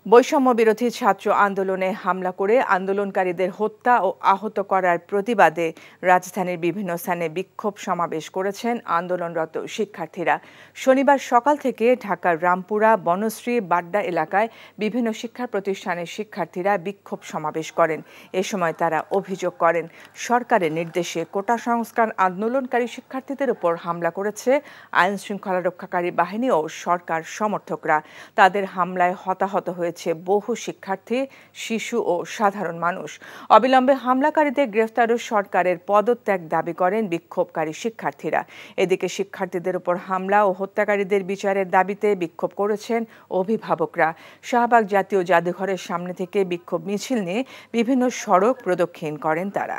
বৈষম্য বিরোধী ছাত্র আন্দোলনে হামলা করে আন্দোলনকারীদের হত্যা ও আহত করার প্রতিবাদে রাজধানীর বিভিন্ন স্থানে বিক্ষোভ সমাবেশ করেছেন আন্দোলনরত শিক্ষার্থীরা। শনিবার সকাল থেকে ঢাকার রামপুরা, বনশ্রী, বাড্ডা এলাকায় বিভিন্ন শিক্ষা প্রতিষ্ঠানের শিক্ষার্থীরা বিক্ষোভ সমাবেশ করেন। এ সময় তারা অভিযোগ করেন, সরকারের নির্দেশে কোটা সংস্কার আন্দোলনকারী শিক্ষার্থীদের উপর হামলা করেছে আইন শৃঙ্খলা রক্ষাকারী বাহিনী ও সরকার সমর্থকরা। তাদের হামলায় হতাহত হয়েছে বহু শিক্ষার্থী, শিশু ও সাধারণ মানুষ। অবিলম্বে হামলাকারীদের গ্রেফতার ও সরকারের পদত্যাগ দাবি করেন বিক্ষোভকারী শিক্ষার্থীরা। এদিকে শিক্ষার্থীদের উপর হামলা ও হত্যাকারীদের বিচারের দাবিতে বিক্ষোভ করেছেন অভিভাবকরা। শাহবাগ জাতীয় জাদুঘরের সামনে থেকে বিক্ষোভ মিছিল নিয়ে বিভিন্ন সড়ক প্রদক্ষিণ করেন তারা।